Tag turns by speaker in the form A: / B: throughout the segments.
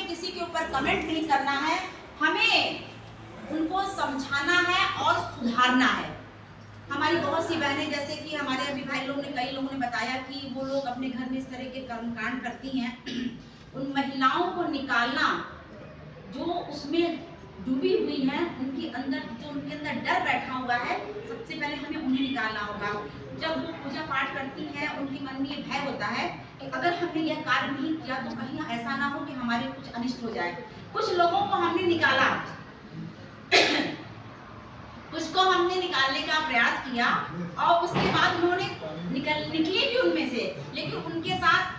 A: हमें किसी के ऊपर कमेंट नहीं करना है, हमें उनको समझाना है और सुधारना है। हमारी बहुत सी बहनें, जैसे कि हमारे अभी भाई लोग ने, कई लोगों ने बताया कि वो लोग अपने घर में इस तरह के कर्मकांड करती हैं, उन महिलाओं को निकालना जो उसमें डूबी हुई हैं, उनके अंदर जो उनके अंदर डर बैठा हुआ है, सबसे पहले हमें उन्हें निकालना होगा। जब वो पूजा पाठ करती हैं, उनके मन में ये भय होता है कि अगर हमने यह कार्य नहीं किया तो कहीं ऐसा ना हो कि हमारे कुछ अनिष्ट हो जाए। कुछ लोगों को हमने निकाला, उसको हमने निकालने का प्रयास किया और उसके बाद उन्होंने निकली भी उनमें से, लेकिन उनके साथ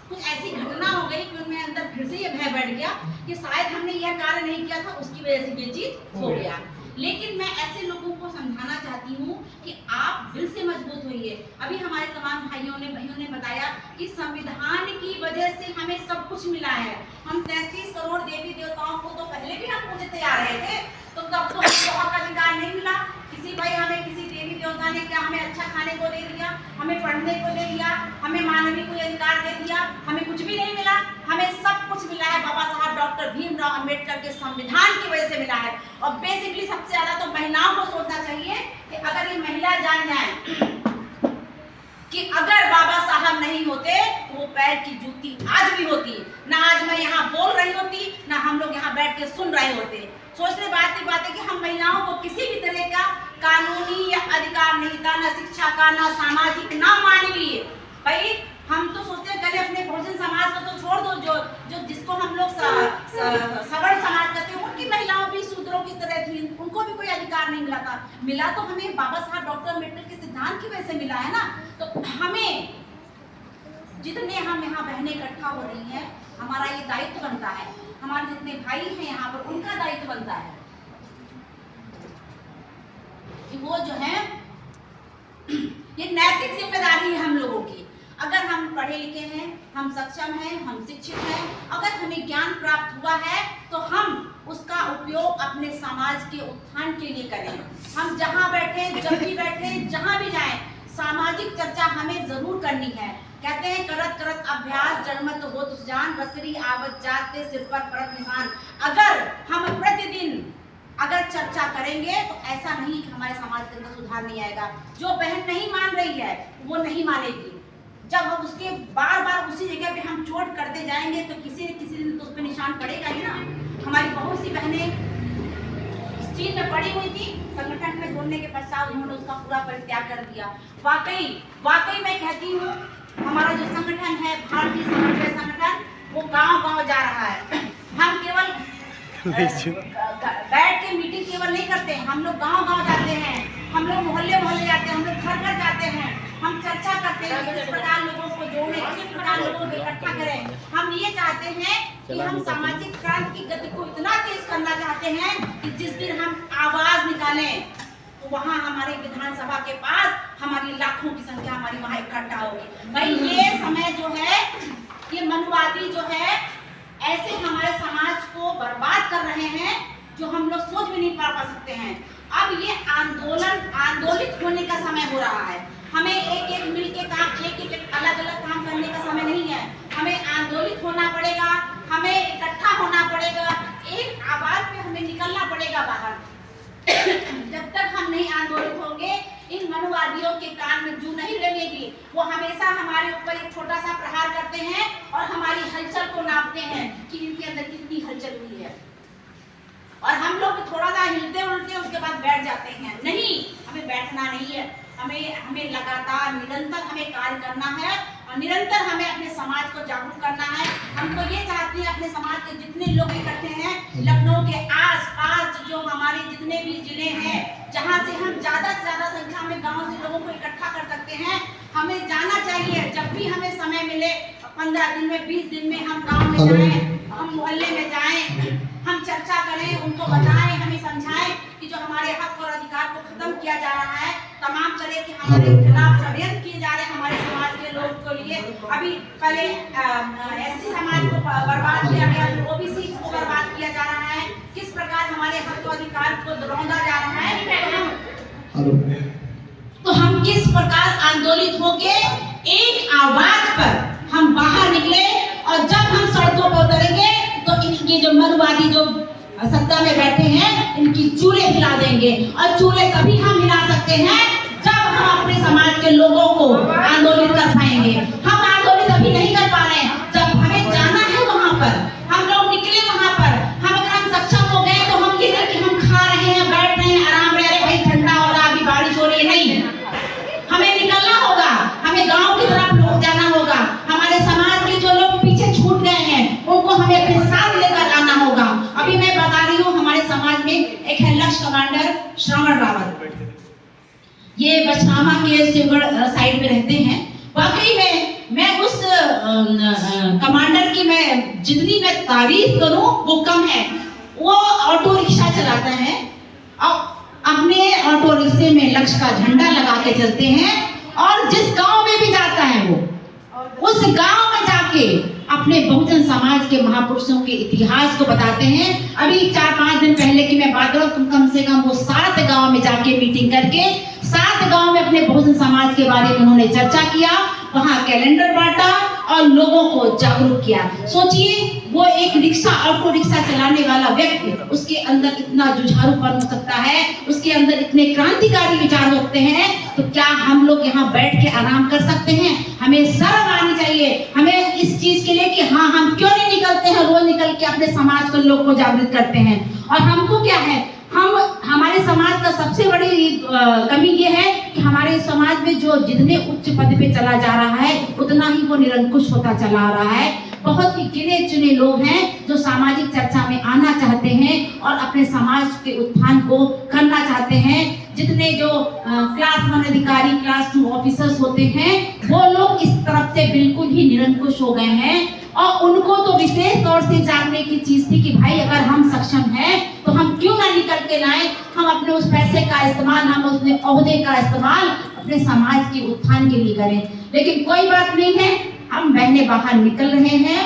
A: कुछ ऐसी घटना हो गई कि उनमें अंदर फिर से ये भय बैठ गया कि शायद हमने यह कार्य नहीं किया था, उसकी वजह से ये चीज हो गया। लेकिन मैं ऐसे लोगों को समझाना चाहती हूँ कि आप दिल से मजबूत होइए। अभी हमारे तमाम भाइयों ने बताया कि संविधान की वजह से हमें सब कुछ मिला है। हम 33 करोड़ देवी देवताओं को तो पहले भी हम पूजते आ रहे थे, तो तब तो हमको हक अधिकार नहीं मिला। किसी भाई हमें किसी देवी देवता ने क्या हमें अच्छा खाने को दे दिया, हमें पढ़ने को दे दिया, हमें मानवीय को अधिकार दे दिया? हमें कुछ भी नहीं मिला। हमें सब कुछ मिला है बाबा साहब डॉक्टर भीमराव अंबेडकर के संविधान की वजह से मिला है। और बेसिकली सबसे ज्यादा तो महिलाओं को सोचना चाहिए कि अगर ये महिला जान जाए कि अगर बाबा साहब नहीं होते तो वो पैर की जूती आज भी होती ना, आज मैं यहाँ बोल रही होती ना, हम लोग यहाँ बैठ के सुन रहे होते। सोचने बात है कि हम महिलाओं को किसी भी तरह का कानूनी या अधिकार नहीं था, ना शिक्षा का, ना सामाजिक, ना मानवीय। भाई हम तो सोचते हैं पहले अपने बहुजन समाज को तो छोड़ दो, जो जिसको हम लोग सवर्ण समाज कहते हैं, उनकी महिलाओं भी शूद्रों की तरह थी, उनको भी कोई अधिकार नहीं मिला था। मिला तो हमें बाबा साहब डॉक्टर अम्बेडकर के सिद्धांत की वजह से मिला है ना। तो हमें जितने हम यहाँ बहनें इकट्ठा हो रही हैं, हमारा ये दायित्व बनता है, हमारे जितने भाई हैं यहाँ पर उनका दायित्व बनता है कि वो जो है, ये नैतिक जिम्मेदारी है हम लोगों की। अगर हम पढ़े लिखे हैं, हम सक्षम हैं, हम शिक्षित हैं, अगर हमें ज्ञान प्राप्त हुआ है तो हम उसका उपयोग अपने समाज के उत्थान के लिए करें। हम जहाँ बैठे, जब भी बैठे, जहाँ भी जाएं, सामाजिक चर्चा हमें जरूर करनी है। कहते हैं करत करत अभ्यास जन्मत होत जान, बसरी आवत जाते सिर पर परत निशान। अगर हम प्रतिदिन अगर चर्चा करेंगे तो ऐसा नहीं कि हमारे समाज के अंदर सुधार नहीं आएगा। जो बहन नहीं मान रही है वो नहीं मानेगी। जब हम उसके बार बार उसी जगह पे हम चोट करते जाएंगे तो किसी न किसी दिन तो उस पर निशान पड़ेगा ही ना। हमारी बहुत सी बहनें इस चीज में पड़ी हुई थी, संगठन में जोड़ने के पश्चात उन्होंने उसका पूरा परित्याग कर दिया। वाकई मैं कहती हूँ, हमारा जो संगठन है भारतीय समन्वय संगठन, वो गांव-गांव जा रहा है। हम केवल बैठ के मीटिंग केवल नहीं करते, हम लोग गांव-गांव जाते हैं, हम लोग मोहल्ले जाते हैं, हम लोग घर जाते हैं, हम चर्चा करते हैं किस प्रकार लोगों को जोड़े, किस प्रकार लोगों को इकट्ठा करें। हम ये चाहते हैं कि हम सामाजिक क्रांति की गति को इतना तेज करना चाहते हैं कि जिस दिन हम आवाज निकालें तो वहाँ हमारे विधानसभा के पास हमारी लाखों की संख्या हमारी वहाँ इकट्ठा होगी। भाई ये समय जो है, ये मनुवादी जो है, ऐसे हमारे समाज को बर्बाद कर रहे हैं जो हम लोग सोच भी नहीं पा सकते हैं। अब ये आंदोलित होने का समय हो रहा है। हमें एक मिल के काम, एक अलग काम करने का समय नहीं है। हमें आंदोलित होना पड़ेगा, हमें इकट्ठा होना पड़ेगा, एक आवाज पे हमें निकलना पड़ेगा बाहर। जब तक हम नहीं आंदोलित होंगे, इन मनुवादियों के कान में जू नहीं लगेगी। वो हमेशा हमारे ऊपर एक छोटा सा प्रहार करते हैं और हमारी हलचल को नापते हैं कि इनके अंदर कितनी हलचल हुई है, और हम लोग थोड़ा सा हिलते उलटे उसके बाद बैठ जाते हैं। नहीं, हमें बैठना नहीं है, हमें लगातार निरंतर हमें कार्य करना है और निरंतर हमें अपने समाज को जागरूक करना है। हम तो ये चाहते हैं अपने समाज के जितने लोग इकट्ठे हैं, लखनऊ के आस-पास जो हमारे जितने भी जिले हैं, जहाँ से हम ज्यादा से ज्यादा संख्या में गाँव से लोगों को इकट्ठा कर सकते हैं, हमें जाना चाहिए। जब भी हमें समय मिले, 15 दिन में, 20 दिन में हम गाँव में जाएं, हम मोहल्ले में जाएं, हम चर्चा करें, उनको बताएं, हमें समझाएं कि जो हमारे हक और अधिकार को खत्म किया जा रहा है, तमाम तरह के हमारे खिलाफ षड्यंत्र किए जा रहे हैं हमारे समाज के लोग के लिए। अभी पहले एससी समाज को बर्बाद किया गया, फिर ओबीसी को बर्बाद किया जा रहा है। किस प्रकार हमारे हक और अधिकार को रौंदा जा रहा है, तो हम किस प्रकार आंदोलित होके एक आवाज पर हम बाहर निकले, और जब हम सड़कों पर उतरेंगे तो मनुवादी जो सत्ता में बैठे हैं, इनकी चूल्हे हिला देंगे। और चूल्हे तभी हम हिला सकते हैं जब हम अपने समाज के लोगों को आंदोलित कर पाएंगे। हम आंदोलित अभी नहीं कर पा रहे हैं, जब हमें जाना है वहां पर, हम लोग निकले वहां पर, हम अगर हम सक्षम हो गए तो हम ये नहीं कि हम खा रहे हैं, बैठ रहे हैं, आराम रह रहे, भाई ठंडा हो रहा, अभी बारिश हो रही है, नहीं। हमें निकलना होगा, हमें गांव की तरफ लोग जाना होगा। हमारे समाज के जो लोग पीछे छूट गए हैं उनको हमें अपने साथ लेकर आना होगा। अभी मैं बता रही हूँ, हमारे समाज में एक है लक्ष्य कमांडर श्रवण रावत, ये बछनामा के शिवगढ़ साइड में रहते हैं। वाकई में मैं उस कमांडर की मैं जितनी मैं तारीफ करूं वो कम है। वो ऑटो रिक्शा चलाता है और अपने ऑटो रिक्शे में लक्ष्य का झंडा लगा के चलते हैं, और जिस गांव में भी जाता है वो उस गांव में जाके अपने बहुजन समाज के महापुरुषों के इतिहास को बताते हैं। अभी 4-5 दिन पहले की मैं बात करूं, कम से कम वो 7 गांव में जाके मीटिंग करके 7 गांव में अपने बहुजन समाज के बारे में उन्होंने चर्चा किया, वहां कैलेंडर बांटा और लोगों को जागरूक किया। सोचिए, वो एक रिक्शा ऑटो रिक्शा चलाने वाला व्यक्ति, उसके अंदर इतना जुझारूपन हो सकता है, उसके अंदर इतने क्रांतिकारी विचार होते हैं, तो क्या हम लोग यहाँ बैठ के आराम कर सकते हैं? हमें शर्म आनी चाहिए, हमें इस चीज के लिए कि हाँ, हम क्यों नहीं निकलते हैं, रोज निकल के अपने समाज के लोग को जागृत करते हैं। और हमको क्या है, हम हमारे समाज का सबसे बड़ी कमी ये है कि हमारे समाज में जो जितने उच्च पद पे चला जा रहा है उतना ही वो निरंकुश होता चला आ रहा है। बहुत ही गिने चुने लोग हैं जो सामाजिक चर्चा में आना चाहते हैं और अपने समाज के उत्थान को करना चाहते हैं। जितने जो क्लास 1 अधिकारी, क्लास 2 ऑफिसर्स होते हैं, वो लोग इस तरफ से बिल्कुल ही निरंकुश हो गए हैं। और उनको तो विशेष तौर से जानने की चीज थी कि भाई अगर हम सक्षम हैं तो हम क्यों ना निकल के लाएं, हम अपने उस पैसे का इस्तेमाल, हम उसने ओहदे का इस्तेमाल अपने समाज के उत्थान के लिए करें। लेकिन कोई बात नहीं है, हम बहने बाहर निकल रहे हैं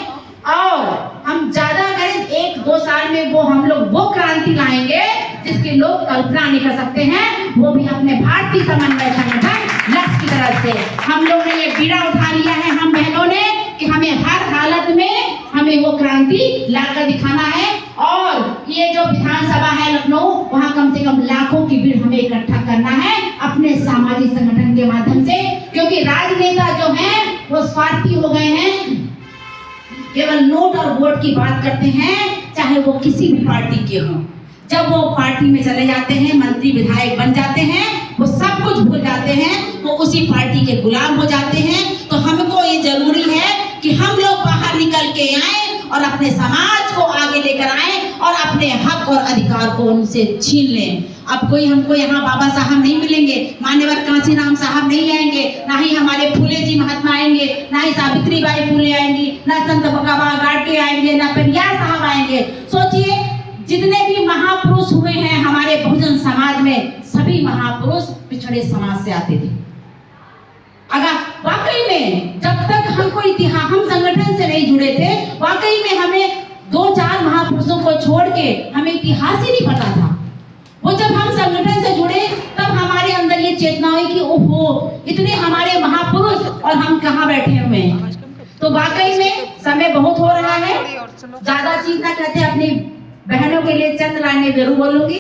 A: और हम ज्यादा करें 1-2 साल में वो हम लोग वो क्रांति लाएंगे जिसकी लोग कल्पना नहीं कर सकते हैं, वो भी अपने भारतीय समन्वय संगठन लक्ष्य की तरफ से। हम लोग ने ये बीड़ा उठा लिया है, हम बहनों ने, कि हमें हर हालत में हमें वो क्रांति लाकर दिखाना है। और ये जो विधानसभा है लखनऊ, वहाँ कम से कम लाखों की भीड़ हमें इकट्ठा करना है अपने सामाजिक संगठन के माध्यम से, क्योंकि राजनेता जो हैं वो स्वार्थी हो गए हैं, केवल नोट और वोट की बात करते हैं, चाहे वो किसी भी पार्टी के हों। जब वो पार्टी में चले जाते हैं, मंत्री विधायक बन जाते हैं, वो सब कुछ भूल जाते हैं, वो उसी पार्टी के गुलाम हो जाते हैं। तो हमको ये जरूरी है कि हम लोग बाहर निकल के आए और अपने समाज को आगे लेकर आए और अपने हक और अधिकार को उनसे छीन लें। अब कोई हमको यहाँ बाबा साहब नहीं मिलेंगे, मान्यवर कांशीराम साहब नहीं आएंगे, ना ही हमारे फूले जी महात्मा आएंगे, ना ही सावित्रीबाई फूले आएंगी, ना संत भगवान गाडगे आएंगे, ना पेरियार साहब आएंगे। सोचिए, जितने भी महापुरुष हुए हैं हमारे बहुजन समाज में, सभी महापुरुष पिछड़े समाज से आते थे। अगर वाकई में जब तक हमको इतिहास, हम संगठन से नहीं जुड़े थे, वाकई में हमें 2-4 महापुरुषों को छोड़ के हमें इतिहास ही नहीं पता था। वो जब हम संगठन से जुड़े तब हमारे अंदर ये चेतना हुई कि ओहो, इतने हमारे महापुरुष और हम कहाँ बैठे हुए हैं। तो वाकई में समय बहुत हो रहा है, ज्यादा चीज ना कहते, अपनी बहनों के लिए चंद लाइनें जरूर बोलूंगी।